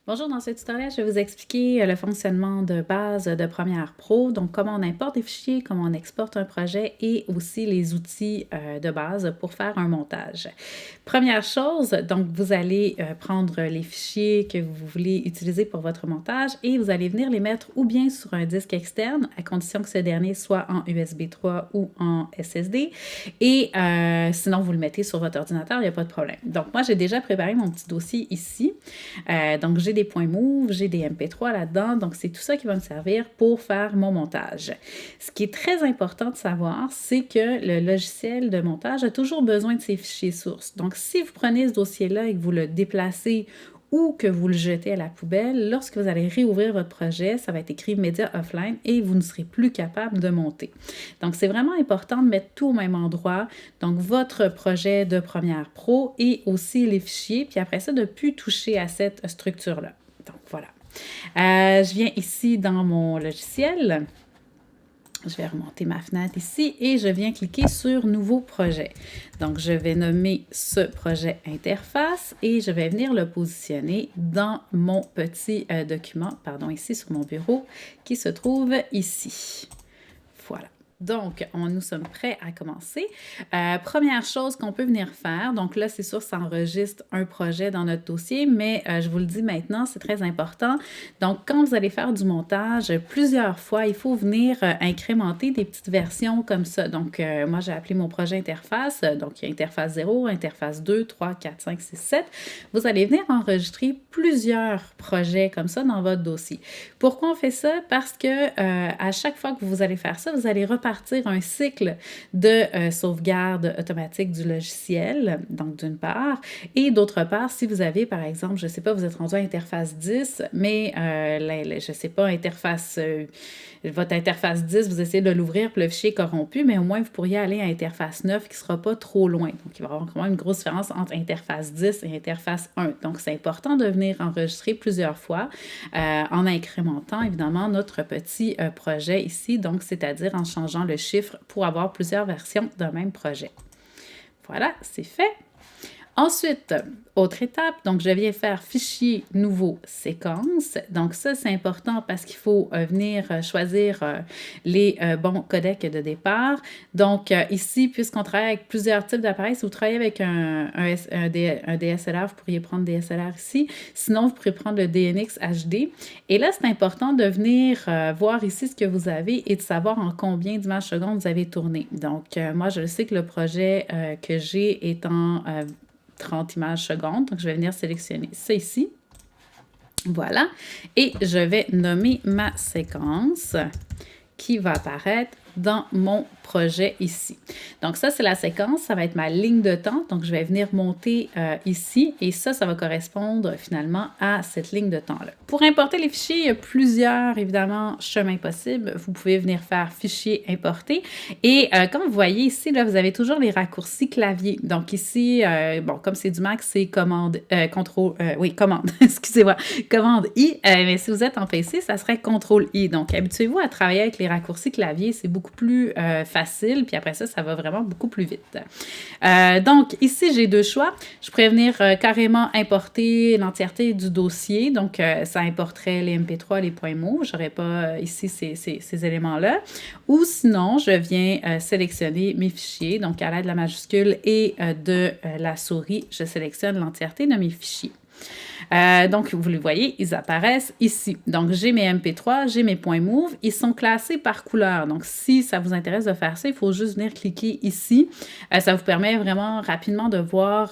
Bonjour, dans ce tutoriel, je vais vous expliquer le fonctionnement de base de Premiere Pro, donc comment on importe des fichiers, comment on exporte un projet et aussi les outils de base pour faire un montage. Première chose, donc vous allez prendre les fichiers que vous voulez utiliser pour votre montage et vous allez venir les mettre ou bien sur un disque externe, à condition que ce dernier soit en USB 3 ou en SSD, et sinon vous le mettez sur votre ordinateur, il n'y a pas de problème. Donc moi, j'ai déjà préparé mon petit dossier ici. Donc, j'ai des points move, j'ai des MP3 là-dedans. Donc, c'est tout ça qui va me servir pour faire mon montage. Ce qui est très important de savoir, c'est que le logiciel de montage a toujours besoin de ses fichiers sources. Donc, si vous prenez ce dossier-là et que vous le déplacez ou que vous le jetez à la poubelle, lorsque vous allez réouvrir votre projet, ça va être écrit Media Offline et vous ne serez plus capable de monter. Donc, c'est vraiment important de mettre tout au même endroit. Donc, votre projet de Premiere Pro et aussi les fichiers, puis après ça, de ne plus toucher à cette structure-là. Donc, voilà. Je viens ici dans mon logiciel. Je vais remonter ma fenêtre ici et je viens cliquer sur Nouveau projet. Donc, je vais nommer ce projet interface et je vais venir le positionner dans mon petit document, pardon, ici sur mon bureau qui se trouve ici. Voilà. Donc, nous sommes prêts à commencer. Première chose qu'on peut venir faire, donc là, c'est sûr, ça enregistre un projet dans notre dossier, mais je vous le dis maintenant, c'est très important. Donc, quand vous allez faire du montage, plusieurs fois, il faut venir incrémenter des petites versions comme ça. Donc, moi, j'ai appelé mon projet interface. Donc, il y a interface 0, interface 2, 3, 4, 5, 6, 7. Vous allez venir enregistrer plusieurs projets comme ça dans votre dossier. Pourquoi on fait ça? Parce que à chaque fois que vous allez faire ça, vous allez repartir un cycle de sauvegarde automatique du logiciel, donc d'une part, et d'autre part, si vous avez, par exemple, je ne sais pas, vous êtes rendu à interface 10, mais je ne sais pas, votre interface 10, vous essayez de l'ouvrir, puis le fichier est corrompu, mais au moins, vous pourriez aller à interface 9 qui ne sera pas trop loin. Donc, il va y avoir quand même une grosse différence entre interface 10 et interface 1. Donc, c'est important de venir enregistrer plusieurs fois en incrémentant, évidemment, notre petit projet ici, donc c'est-à-dire en changeant le chiffre pour avoir plusieurs versions d'un même projet. Voilà, c'est fait. Ensuite, autre étape, donc je viens faire fichier nouveau séquence. Donc ça, c'est important parce qu'il faut venir choisir les bons codecs de départ. Donc ici, puisqu'on travaille avec plusieurs types d'appareils, si vous travaillez avec un DSLR, vous pourriez prendre DSLR ici. Sinon, vous pourrez prendre le DNX HD. Et là, c'est important de venir voir ici ce que vous avez et de savoir en combien d'images secondes vous avez tourné. Donc moi, je sais que le projet que j'ai est en 30 images secondes. Donc, je vais venir sélectionner ça ici. Voilà. Et je vais nommer ma séquence qui va apparaître dans mon projet ici. Donc ça, c'est la séquence, ça va être ma ligne de temps. Donc je vais venir monter ici et ça va correspondre finalement à cette ligne de temps-là. Pour importer les fichiers, il y a plusieurs, évidemment, chemins possibles. Vous pouvez venir faire fichier importer et comme vous voyez ici, là, vous avez toujours les raccourcis clavier. Donc ici, bon, comme c'est du Mac, c'est commande, commande, excusez-moi, commande I, mais si vous êtes en PC, ça serait CTRL I. Donc habituez-vous à travailler avec les raccourcis clavier, c'est beaucoup plus facile, puis après ça, ça va vraiment beaucoup plus vite. Donc, ici, j'ai deux choix. Je pourrais venir carrément importer l'entièreté du dossier, donc ça importerait les MP3, les points mots. Je n'aurais pas ici ces éléments-là. Ou sinon, je viens sélectionner mes fichiers, donc à l'aide de la majuscule et de la souris, je sélectionne l'entièreté de mes fichiers. Donc, vous le voyez, ils apparaissent ici. Donc, j'ai mes MP3, j'ai mes points move. Ils sont classés par couleur. Donc, si ça vous intéresse de faire ça, il faut juste venir cliquer ici. Ça vous permet vraiment rapidement de voir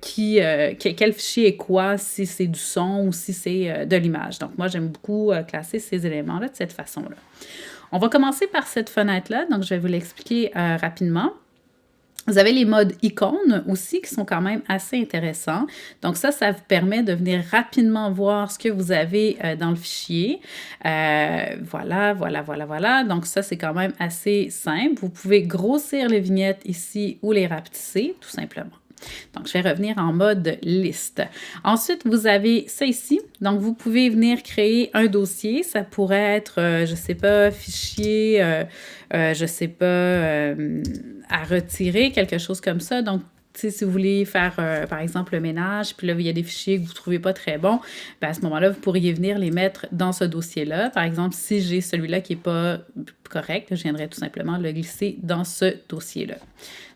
quel fichier est quoi, si c'est du son ou si c'est de l'image. Donc, moi, j'aime beaucoup classer ces éléments-là de cette façon-là. On va commencer par cette fenêtre-là. Donc, je vais vous l'expliquer rapidement. Vous avez les modes icônes aussi qui sont quand même assez intéressants. Donc ça vous permet de venir rapidement voir ce que vous avez dans le fichier. Voilà. Donc ça, c'est quand même assez simple. Vous pouvez grossir les vignettes ici ou les rapetisser, tout simplement. Donc, je vais revenir en mode liste. Ensuite, vous avez ça ici. Donc, vous pouvez venir créer un dossier. Ça pourrait être, je ne sais pas, fichier, je ne sais pas, à retirer, quelque chose comme ça. Donc, sais, si vous voulez faire, par exemple, le ménage, puis là, il y a des fichiers que vous ne trouvez pas très bons, ben, à ce moment-là, vous pourriez venir les mettre dans ce dossier-là. Par exemple, si j'ai celui-là qui n'est pas correct, je viendrai tout simplement le glisser dans ce dossier-là.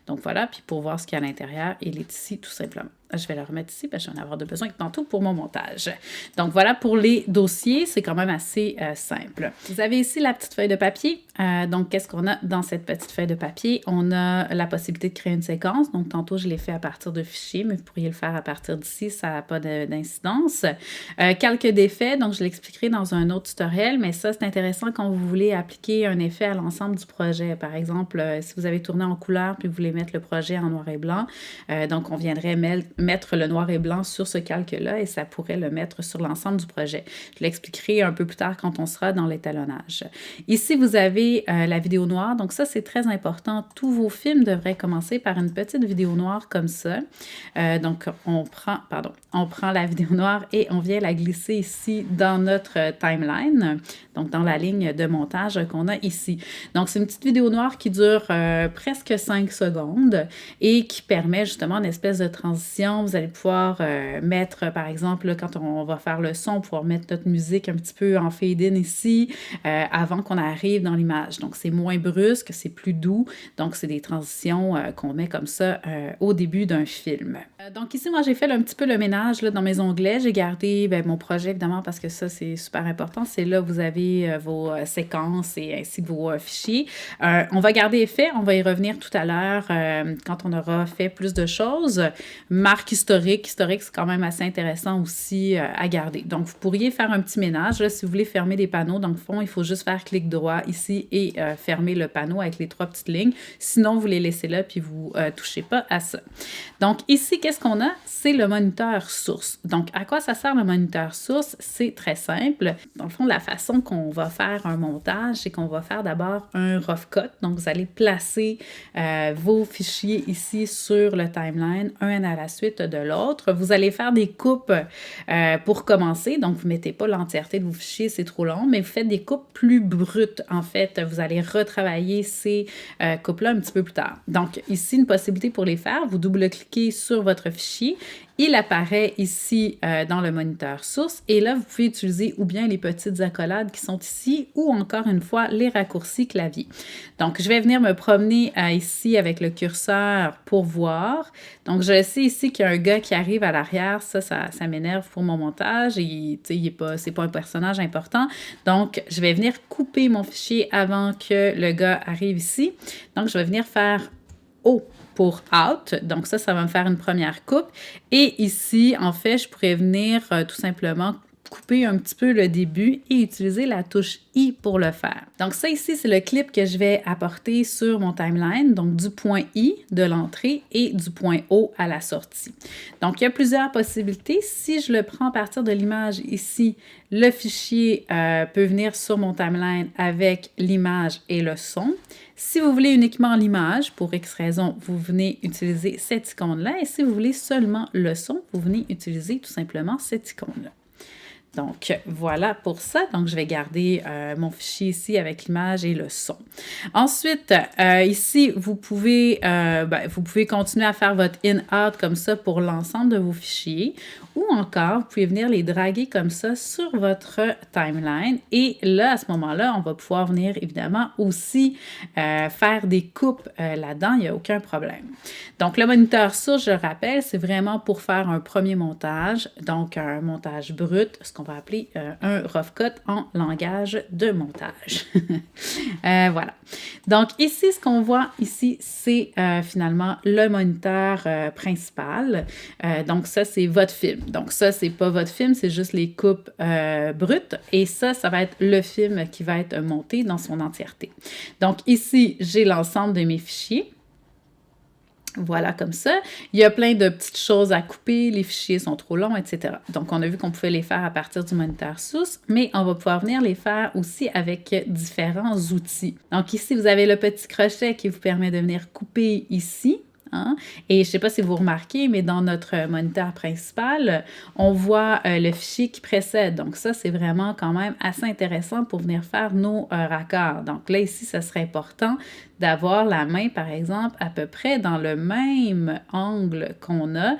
Donc voilà, puis pour voir ce qu'il y a à l'intérieur, il est ici tout simplement. Je vais le remettre ici parce que je vais en avoir besoin tantôt pour mon montage. Donc voilà pour les dossiers, c'est quand même assez simple. Vous avez ici la petite feuille de papier. Donc qu'est-ce qu'on a dans cette petite feuille de papier? On a la possibilité de créer une séquence. Donc tantôt je l'ai fait à partir de fichiers, mais vous pourriez le faire à partir d'ici, ça n'a pas d'incidence. Calque d'effets, donc je l'expliquerai dans un autre tutoriel, mais ça c'est intéressant quand vous voulez appliquer un effet à l'ensemble du projet. Par exemple, si vous avez tourné en couleur puis vous voulez mettre le projet en noir et blanc, donc on viendrait mettre le noir et blanc sur ce calque-là et ça pourrait le mettre sur l'ensemble du projet. Je l'expliquerai un peu plus tard quand on sera dans l'étalonnage. Ici, vous avez la vidéo noire. Donc ça, c'est très important. Tous vos films devraient commencer par une petite vidéo noire comme ça. Donc, on prend la vidéo noire et on vient la glisser ici dans notre timeline, donc dans la ligne de montage qu'on a ici. Donc, c'est une petite vidéo noire qui dure presque 5 secondes et qui permet justement une espèce de transition. Vous allez pouvoir mettre, par exemple, là, quand on va faire le son, pouvoir mettre notre musique un petit peu en fade-in ici avant qu'on arrive dans l'image. Donc, c'est moins brusque, c'est plus doux. Donc, c'est des transitions qu'on met comme ça au début d'un film. Donc, ici, moi, j'ai fait un petit peu le ménage là, dans mes onglets. J'ai gardé mon projet, évidemment, parce que ça, c'est super important. C'est là où vous avez vos séquences et ainsi que vos fichiers. On va garder effet. On va y revenir tout à l'heure quand on aura fait plus de choses. Marque historique, c'est quand même assez intéressant aussi à garder. Donc, vous pourriez faire un petit ménage. Là, si vous voulez fermer des panneaux, dans le fond, il faut juste faire clic droit ici et fermer le panneau avec les 3 petites lignes. Sinon, vous les laissez là puis vous ne touchez pas à ça. Donc, ici, qu'est-ce qu'on a? C'est le moniteur source. Donc, à quoi ça sert le moniteur source? C'est très simple. Dans le fond, la façon qu'on va faire un montage, c'est qu'on va faire d'abord un rough cut. Donc, vous allez placer vos fichiers ici sur le timeline, un à la suite de l'autre. Vous allez faire des coupes pour commencer. Donc, vous ne mettez pas l'entièreté de vos fichiers, c'est trop long, mais vous faites des coupes plus brutes. En fait, vous allez retravailler ces coupes-là un petit peu plus tard. Donc, ici, une possibilité pour les faire, vous double-cliquez sur votre fichier. Il apparaît ici dans le moniteur source et là, vous pouvez utiliser ou bien les petites accolades qui sont ici ou encore une fois les raccourcis clavier. Donc, je vais venir me promener ici avec le curseur pour voir. Donc, je sais ici qu'il y a un gars qui arrive à l'arrière. Ça m'énerve pour mon montage et c'est pas un personnage important. Donc, je vais venir couper mon fichier avant que le gars arrive ici. Donc, je vais venir faire O pour out. Donc ça va me faire une première coupe. Et ici, en fait, je pourrais venir tout simplement couper un petit peu le début et utiliser la touche I pour le faire. Donc ça ici, c'est le clip que je vais apporter sur mon timeline, donc du point I de l'entrée et du point O à la sortie. Donc il y a plusieurs possibilités. Si je le prends à partir de l'image ici, le fichier peut venir sur mon timeline avec l'image et le son. Si vous voulez uniquement l'image, pour X raison, vous venez utiliser cette icône-là. Et si vous voulez seulement le son, vous venez utiliser tout simplement cette icône-là. Donc, voilà pour ça. Donc, je vais garder mon fichier ici avec l'image et le son. Ensuite, ici, vous pouvez continuer à faire votre in-out comme ça pour l'ensemble de vos fichiers ou encore, vous pouvez venir les draguer comme ça sur votre timeline. Et là, à ce moment-là, on va pouvoir venir évidemment aussi faire des coupes là-dedans. Il n'y a aucun problème. Donc, le moniteur source, je le rappelle, c'est vraiment pour faire un premier montage, donc un montage brut, ce qu'on va appeler un rough cut en langage de montage. Voilà. Donc, ici, ce qu'on voit ici, c'est finalement le moniteur principal. Donc, ça, c'est votre film. Donc, ça, c'est pas votre film, c'est juste les coupes brutes. Et ça va être le film qui va être monté dans son entièreté. Donc, ici, j'ai l'ensemble de mes fichiers. Voilà, comme ça. Il y a plein de petites choses à couper, les fichiers sont trop longs, etc. Donc, on a vu qu'on pouvait les faire à partir du moniteur source, mais on va pouvoir venir les faire aussi avec différents outils. Donc, ici, vous avez le petit crochet qui vous permet de venir couper ici. hein. Et je ne sais pas si vous remarquez, mais dans notre moniteur principal, on voit le fichier qui précède. Donc ça, c'est vraiment quand même assez intéressant pour venir faire nos raccords. Donc là, ici, ça serait important d'avoir la main, par exemple, à peu près dans le même angle qu'on a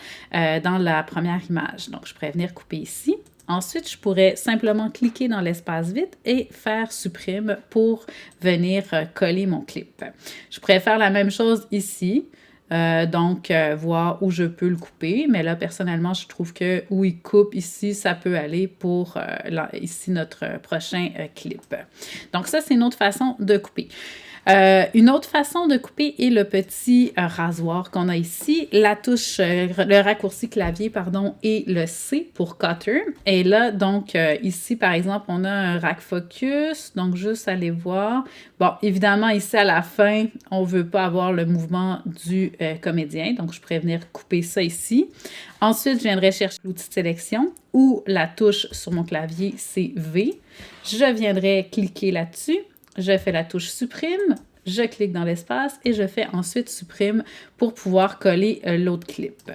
dans la première image. Donc, je pourrais venir couper ici. Ensuite, je pourrais simplement cliquer dans l'espace vide et faire supprime pour venir coller mon clip. Je pourrais faire la même chose ici. Donc, voir où je peux le couper. Mais là, personnellement, je trouve que où il coupe ici, ça peut aller pour ici notre prochain clip. Donc, ça, c'est une autre façon de couper. Une autre façon de couper est le petit rasoir qu'on a ici. La touche, le raccourci clavier, pardon, et le C pour cutter. Et là, donc, ici, par exemple, on a un rack focus. Donc, juste aller voir. Bon, évidemment, ici, à la fin, on ne veut pas avoir le mouvement du comédien. Donc, je pourrais venir couper ça ici. Ensuite, je viendrai chercher l'outil de sélection ou la touche sur mon clavier, c'est V. Je viendrai cliquer là-dessus. Je fais la touche supprime, je clique dans l'espace et je fais ensuite supprime pour pouvoir coller l'autre clip.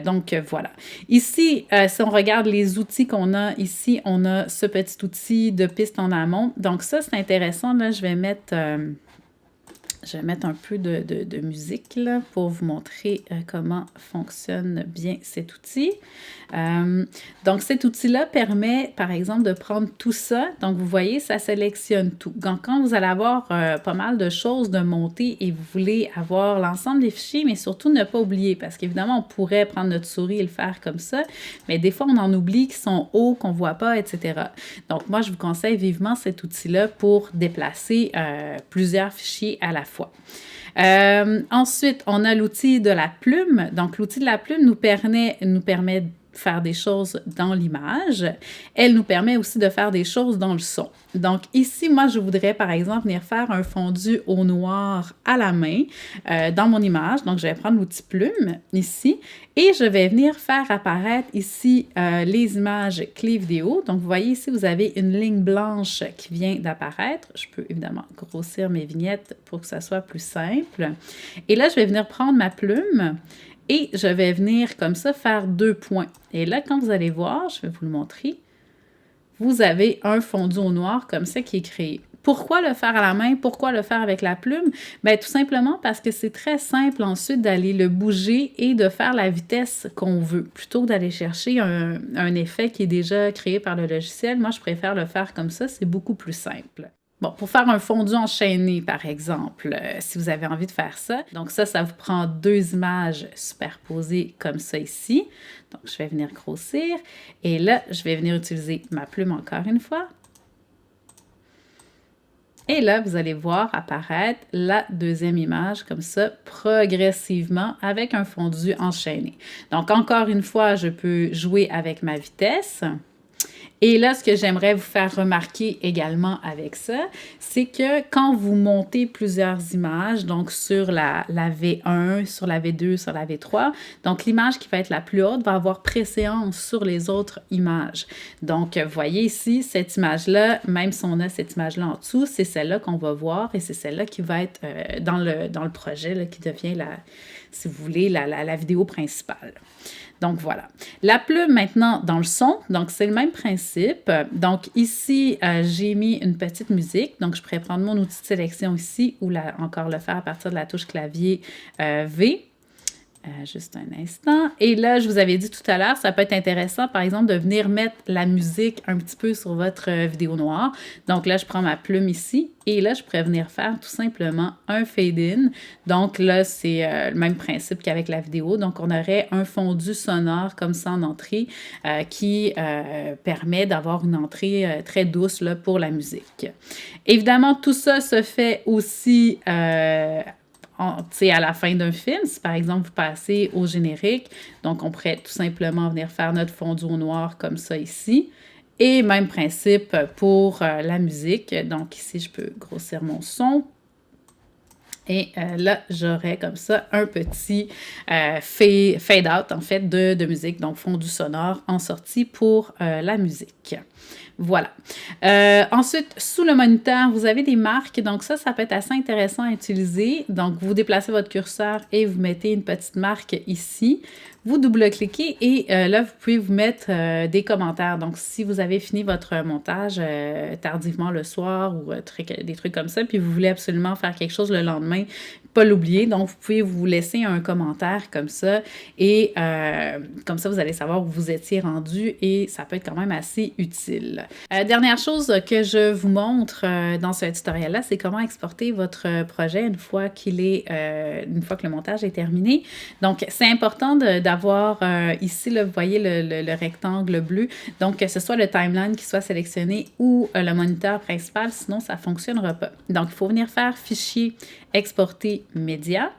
Donc, voilà. Ici, si on regarde les outils qu'on a ici, on a ce petit outil de piste en amont. Donc, ça, c'est intéressant. Là, je vais mettre un peu de musique là, pour vous montrer comment fonctionne bien cet outil. Donc, cet outil-là permet, par exemple, de prendre tout ça. Donc, vous voyez, ça sélectionne tout. Donc, quand vous allez avoir pas mal de choses de monter et vous voulez avoir l'ensemble des fichiers, mais surtout ne pas oublier, parce qu'évidemment, on pourrait prendre notre souris et le faire comme ça, mais des fois, on en oublie qui sont hauts, qu'on ne voit pas, etc. Donc, moi, je vous conseille vivement cet outil-là pour déplacer plusieurs fichiers à la fois. Ensuite, on a l'outil de la plume. Donc, l'outil de la plume nous permet de faire des choses dans l'image. Elle nous permet aussi de faire des choses dans le son. Donc, ici, moi, je voudrais, par exemple, venir faire un fondu au noir à la main dans mon image. Donc, je vais prendre l'outil plume ici et je vais venir faire apparaître ici les images clés vidéo. Donc, vous voyez ici, vous avez une ligne blanche qui vient d'apparaître. Je peux évidemment grossir mes vignettes pour que ça soit plus simple. Et là, je vais venir prendre ma plume et je vais venir comme ça faire 2 points. Et là, quand vous allez voir, je vais vous le montrer, vous avez un fondu au noir comme ça qui est créé. Pourquoi le faire à la main? Pourquoi le faire avec la plume? Bien, tout simplement parce que c'est très simple ensuite d'aller le bouger et de faire la vitesse qu'on veut. Plutôt que d'aller chercher un effet qui est déjà créé par le logiciel, moi, je préfère le faire comme ça, c'est beaucoup plus simple. Bon, pour faire un fondu enchaîné, par exemple, si vous avez envie de faire ça, donc ça vous prend 2 images superposées comme ça ici. Donc, je vais venir grossir et là, je vais venir utiliser ma plume encore une fois. Et là, vous allez voir apparaître la 2e image comme ça, progressivement, avec un fondu enchaîné. Donc, encore une fois, je peux jouer avec ma vitesse. Et là, ce que j'aimerais vous faire remarquer également avec ça, c'est que quand vous montez plusieurs images, donc sur la V1, sur la V2, sur la V3, donc l'image qui va être la plus haute va avoir préséance sur les autres images. Donc, vous voyez ici, cette image-là, même si on a cette image-là en dessous, c'est celle-là qu'on va voir et c'est celle-là qui va être dans le projet, là, qui devient, si vous voulez, la vidéo principale. Donc, voilà. La plume, maintenant, dans le son, donc c'est le même principe. Donc, ici, j'ai mis une petite musique. Donc, je pourrais prendre mon outil de sélection ici ou encore le faire à partir de la touche clavier V. Juste un instant. Et là, je vous avais dit tout à l'heure, ça peut être intéressant, par exemple, de venir mettre la musique un petit peu sur votre vidéo noire. Donc là, je prends ma plume ici et là, je pourrais venir faire tout simplement un fade-in. Donc là, c'est le même principe qu'avec la vidéo. Donc, on aurait un fondu sonore comme ça en entrée qui permet d'avoir une entrée très douce là, pour la musique. Évidemment, tout ça se fait aussi à la fin d'un film, si par exemple vous passez au générique, donc on pourrait tout simplement venir faire notre fondu au noir comme ça ici. Et même principe pour la musique. Donc ici, je peux grossir mon son. Et là, j'aurais comme ça un petit fade-out, en fait, de musique, donc fondu sonore en sortie pour la musique. Voilà. Ensuite, sous le moniteur, vous avez des marques. Donc ça peut être assez intéressant à utiliser. Donc, vous déplacez votre curseur et vous mettez une petite marque ici. Vous double-cliquez et là, vous pouvez vous mettre des commentaires. Donc, si vous avez fini votre montage tardivement le soir ou des trucs comme ça, puis vous voulez absolument faire quelque chose le lendemain, pas l'oublier. Donc, vous pouvez vous laisser un commentaire comme ça et comme ça, vous allez savoir où vous étiez rendu et ça peut être quand même assez utile. Dernière chose que je vous montre dans ce tutoriel-là, c'est comment exporter votre projet une fois que le montage est terminé. Donc, c'est important d'avoir ici, là, vous voyez le rectangle bleu, donc que ce soit le timeline qui soit sélectionné ou le moniteur principal, sinon ça ne fonctionnera pas. Donc, il faut venir faire Fichier, Exporter média.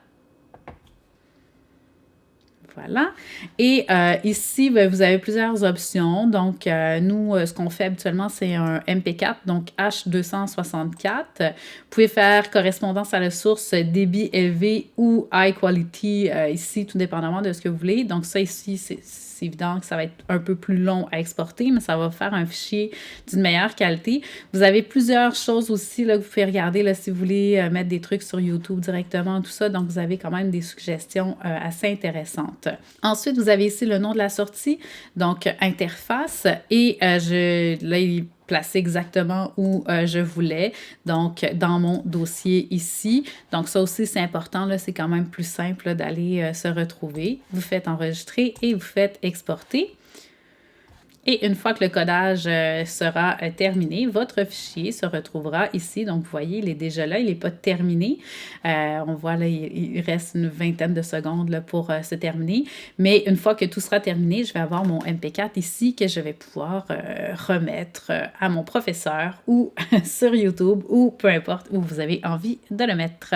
Voilà. Et ici, bien, vous avez plusieurs options. Donc, nous, ce qu'on fait habituellement, c'est un MP4, donc H264. Vous pouvez faire correspondance à la source, débit élevé ou high quality ici, tout dépendamment de ce que vous voulez. Donc, ça ici, c'est évident que ça va être un peu plus long à exporter, mais ça va faire un fichier d'une meilleure qualité. Vous avez plusieurs choses aussi là, que vous pouvez regarder là, si vous voulez mettre des trucs sur YouTube directement, tout ça. Donc, vous avez quand même des suggestions assez intéressantes. Ensuite, vous avez ici le nom de la sortie, donc interface, et là, il est placé exactement où je voulais, donc dans mon dossier ici. Donc ça aussi, c'est important, là, c'est quand même plus simple d'aller se retrouver. Vous faites enregistrer et vous faites exporter. Et une fois que le codage sera terminé, votre fichier se retrouvera ici. Donc, vous voyez, il est déjà là, il n'est pas terminé. On voit là, il reste une vingtaine de secondes là, pour se terminer. Mais une fois que tout sera terminé, je vais avoir mon MP4 ici que je vais pouvoir remettre à mon professeur ou sur YouTube ou peu importe où vous avez envie de le mettre.